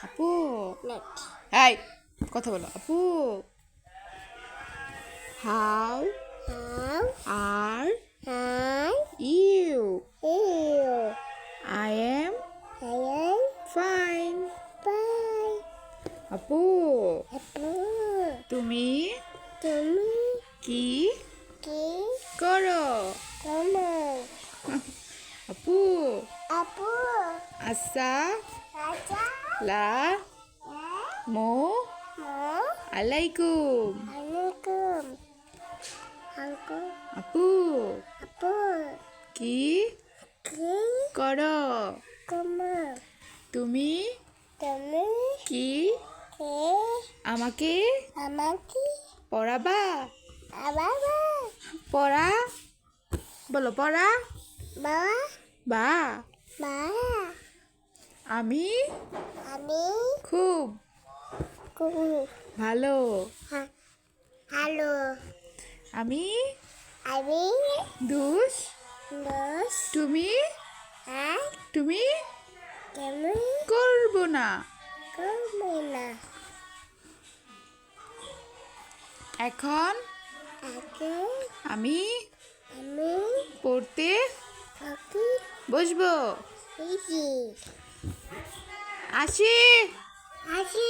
আপু Not. এই কথা বলো আপু how How R are you you? I am I am fine fine. আপু Apple. তুমি তুমি কি কি করো তোমার আপু আপু আসা আচ্ছা লা মো আলাইকুম আলাইকুম আঙ্কু আপু আপু কি কি করো তোমার তুমি তুমি কি কে আমাকে আমাকে পড়াবা বাবা পড়া বলো পড়া বাবা বা মা আমি আমি খুব কুকু ভালো হ্যালো আমি আমি দুষ দোষ তুমি হ্যাঁ তুমি তুমি করবো না করবে না এখন আগে আমি আমি পড়তে থাকি বসবো ইজি আসি আসি